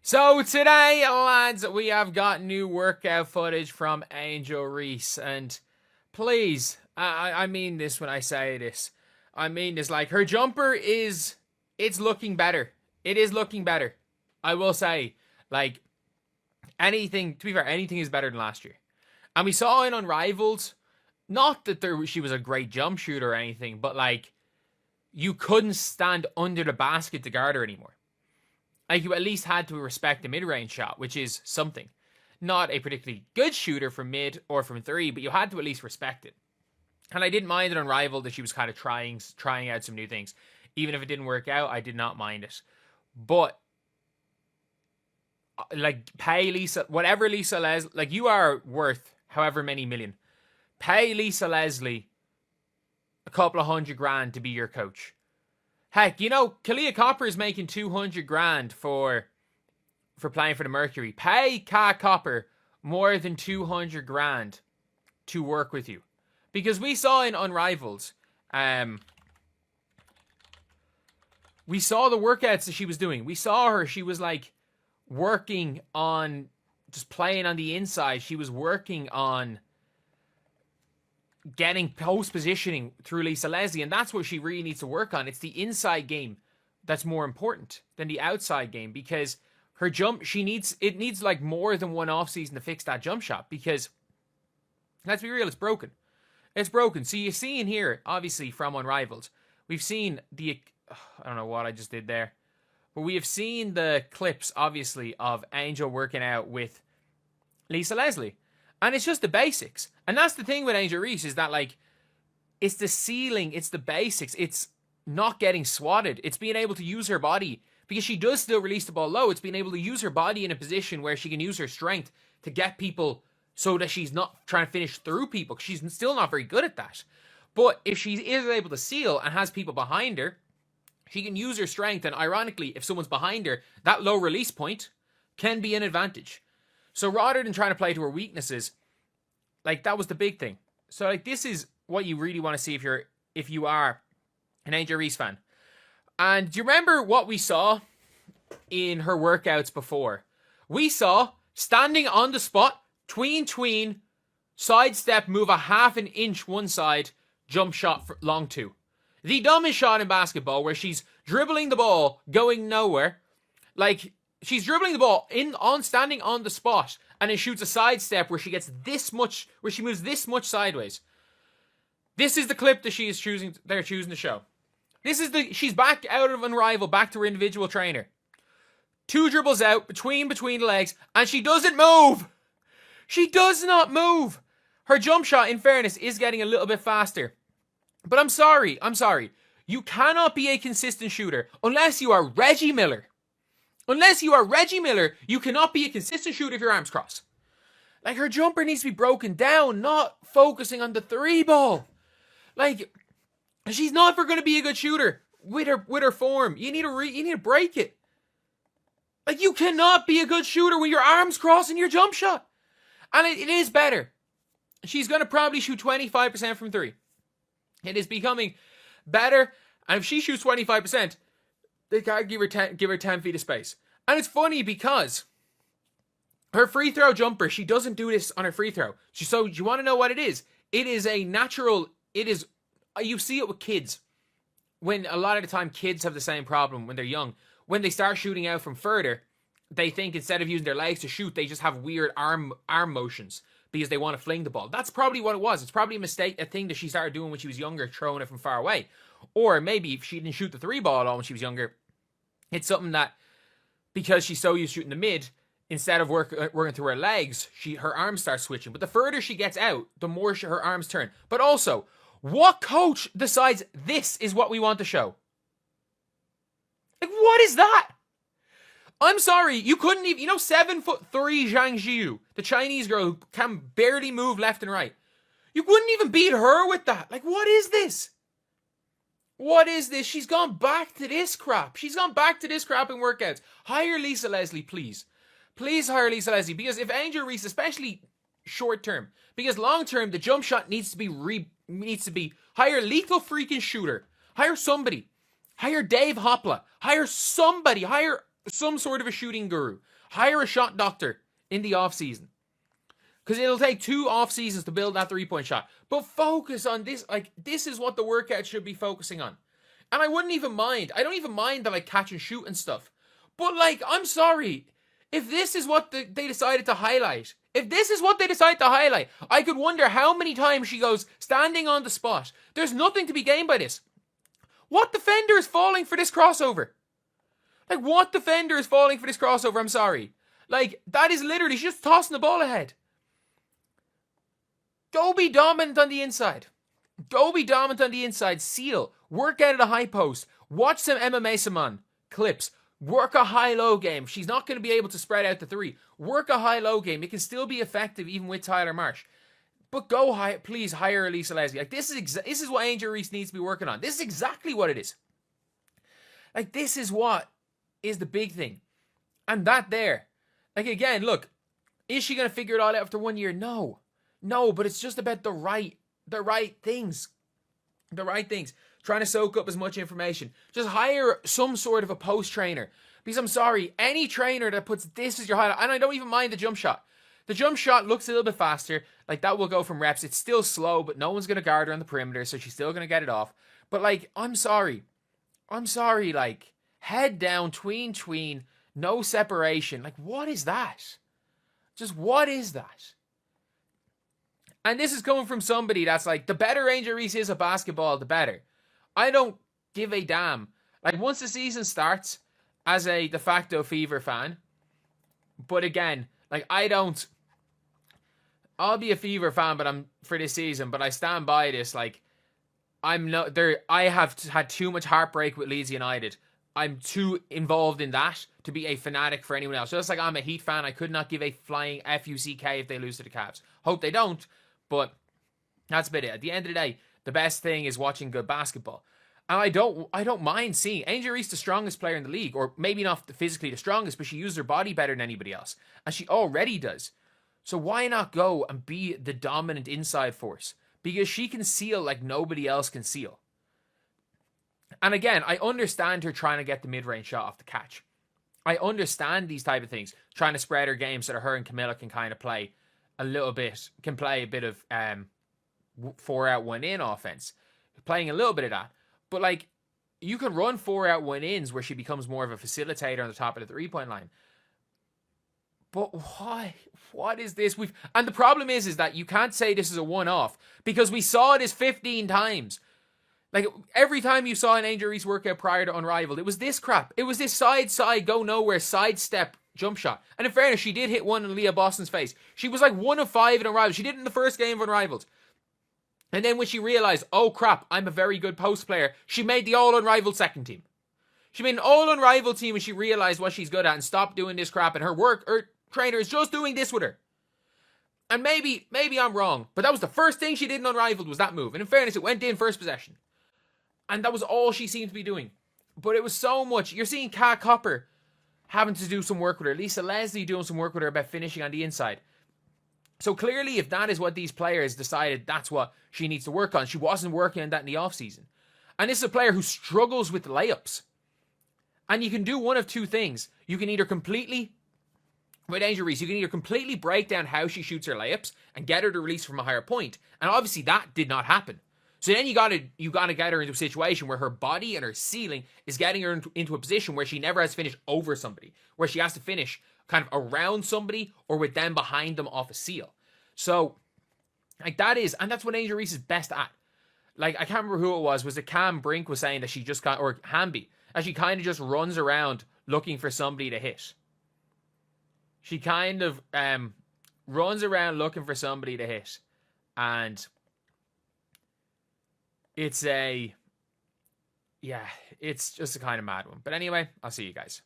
So today, lads, we have got new workout footage from Angel Reese, and please, I mean this when I say this. I mean this, like, her jumper it's looking better. It is looking better. I will say, like, anything, to be fair, anything is better than last year. And we saw it on Rivals, not that she was a great jump shooter or anything, but, like, you couldn't stand under the basket to guard her anymore. Like, you at least had to respect the mid-range shot, which is something. Not a particularly good shooter from mid or from three, but you had to at least respect it. And I didn't mind it on Rival that she was kind of trying out some new things. Even if it didn't work out, I did not mind it. But, like, pay Lisa, whatever Lisa Leslie, like, you are worth however many million. Pay Lisa Leslie a couple of $100,000 to be your coach. Heck, you know, Kalia Copper is making $200,000 for playing for the Mercury. Pay Kat Copper more than $200,000 to work with you. Because we saw in Unrivaled, we saw the workouts that she was doing. We saw her, she was like working on just playing on the inside. She was working on getting post positioning through Lisa Leslie, and that's what she really needs to work on. It's the inside game that's more important than the outside game, because her jump, it needs like more than one off season to fix that jump shot, because let's be real, it's broken. It's broken. So you see in here, obviously from Unrivaled, we've seen I don't know what I just did there, but we have seen the clips, obviously, of Angel working out with Lisa Leslie. And it's just the basics. And that's the thing with Angel Reese, is that, like, it's the ceiling, it's the basics. It's not getting swatted. It's being able to use her body, because she does still release the ball low. It's being able to use her body in a position where she can use her strength to get people so that she's not trying to finish through people, because she's still not very good at that. But if she is able to seal and has people behind her, she can use her strength. And ironically, if someone's behind her, that low release point can be an advantage. So rather than trying to play to her weaknesses, like, that was the big thing. So, like, this is what you really want to see if you are an Angel Reese fan. And do you remember what we saw in her workouts before? We saw standing on the spot, tween, sidestep, move a half an inch one side, jump shot for long two. The dumbest shot in basketball, where she's dribbling the ball, going nowhere. Like, she's dribbling the ball standing on the spot, and then shoots a sidestep where she gets this much, where she moves this much sideways. This is the clip that they're choosing to show. She's back out of Unrivaled, back to her individual trainer. Two dribbles out, between the legs, and she doesn't move. She does not move. Her jump shot, in fairness, is getting a little bit faster. But I'm sorry. You cannot be a consistent shooter unless you are Reggie Miller. Unless you are Reggie Miller, you cannot be a consistent shooter if your arms cross. Like, her jumper needs to be broken down, not focusing on the three ball. Like, she's not ever going to be a good shooter with her form. You need to break it. Like, you cannot be a good shooter with your arms crossing your jump shot. And it is better. She's going to probably shoot 25% from three. It is becoming better. And if she shoots 25%, they can't give her 10 feet of space. And it's funny because her free throw jumper, she doesn't do this on her free throw. So you want to know what it is? It is a natural, you see it with kids. When a lot of the time kids have the same problem when they're young. When they start shooting out from further, they think instead of using their legs to shoot, they just have weird arm motions because they want to fling the ball. That's probably what it was. It's probably a thing that she started doing when she was younger, throwing it from far away. Or maybe if she didn't shoot the three ball at all when she was younger, it's something that, because she's so used to shooting the mid, instead of working through her legs, her arms start switching. But the further she gets out, the more her arms turn. But also, what coach decides this is what we want to show? Like, what is that? I'm sorry, you couldn't even, 7'3" Zhang Jiu, the Chinese girl who can barely move left and right. You wouldn't even beat her with that. Like, what is this? What is this? She's gone back to this crap. She's gone back to this crap in workouts. Hire Lisa Leslie, please. Please hire Lisa Leslie. Because if Angel Reese, especially short term, because long term, the jump shot needs to be hire lethal freaking shooter. Hire somebody. Hire Dave Hopla. Hire somebody. Hire some sort of a shooting guru. Hire a shot doctor in the offseason. Because it'll take 2 off seasons to build that 3-point shot. But focus on this. Like, this is what the workout should be focusing on. And I wouldn't even mind. I don't even mind the, like, catch and shoot and stuff. But, like, I'm sorry. If this is what they decided to highlight, I could wonder how many times she goes standing on the spot. There's nothing to be gained by this. What defender is falling for this crossover? Like, what defender is falling for this crossover? I'm sorry. Like, that is literally, she's just tossing the ball ahead. Go be dominant on the inside. Seal. Work out of the high post. Watch some MMA Simon clips. Work a high-low game. She's not going to be able to spread out the 3. Work a high-low game. It can still be effective even with Tyler Marsh. But go high, please hire Elisa Leslie. Like, this is what Angel Reese needs to be working on. This is exactly what it is. Like, this is what is the big thing. And that there. Like, again, look. Is she going to figure it all out after 1 year? No. No, but it's just about the right things. The right things. Trying to soak up as much information. Just hire some sort of a post trainer. Because I'm sorry, any trainer that puts this as your highlight, and I don't even mind the jump shot. The jump shot looks a little bit faster. Like, that will go from reps. It's still slow, but no one's going to guard her on the perimeter, so she's still going to get it off. But, like, I'm sorry, like, head down, tween, no separation. Like, what is that? Just what is that? And this is coming from somebody that's like, the better Angel Reese is at basketball, the better. I don't give a damn. Like, once the season starts, as a de facto Fever fan, but again, like, I'll be a Fever fan, but for this season, but I stand by this. Like, I have had too much heartbreak with Leeds United. I'm too involved in that to be a fanatic for anyone else. Just like I'm a Heat fan, I could not give a flying F-U-C-K if they lose to the Cavs. Hope they don't, but that's about it. At the end of the day, the best thing is watching good basketball. And I don't mind seeing Angel Reese, the strongest player in the league, or maybe not physically the strongest, but she uses her body better than anybody else. And she already does. So why not go and be the dominant inside force? Because she can seal like nobody else can seal. And again, I understand her trying to get the mid-range shot off the catch. I understand these type of things. Trying to spread her game so that her and Camilla can kind of play a bit of 4 out 1 in offense. Playing a little bit of that. But, like, you can run 4 out 1 ins where she becomes more of a facilitator on the top of the 3-point line. But why? What is this? And the problem is that you can't say this is a one-off because we saw this 15 times. Like, every time you saw an Angel Reese workout prior to Unrivaled, it was this crap. It was this side, go nowhere, sidestep jump shot. And in fairness, she did hit one in Leah Boston's face. She was like 1 of 5 in Unrivaled. She did it in the first game of Unrivaled. And then when she realized, oh crap, I'm a very good post player, she made the all-Unrivaled second team. She made an all-Unrivaled team when she realized what she's good at and stopped doing this crap. And her trainer is just doing this with her. And maybe I'm wrong, but that was the first thing she did in Unrivaled was that move. And in fairness, it went in first possession. And that was all she seemed to be doing. But it was so much. You're seeing Kat Copper having to do some work with her. Lisa Leslie doing some work with her about finishing on the inside. So clearly, if that is what these players decided that's what she needs to work on, she wasn't working on that in the offseason. And this is a player who struggles with layups. And you can do one of two things. You can either completely, with Angel Reese, you can either completely break down how she shoots her layups and get her to release from a higher point. And obviously that did not happen. So then you gotta get her into a situation where her body and her ceiling is getting her into a position where she never has to finish over somebody, where she has to finish kind of around somebody or with them behind them off a seal. So, like, that's what Angel Reese is best at. Like, I can't remember who it was it Cam Brink was saying that she just got, or Hamby, that she kind of just runs around looking for somebody to hit. She kind of runs around looking for somebody to hit. And it's just a kind of mad one. But anyway, I'll see you guys.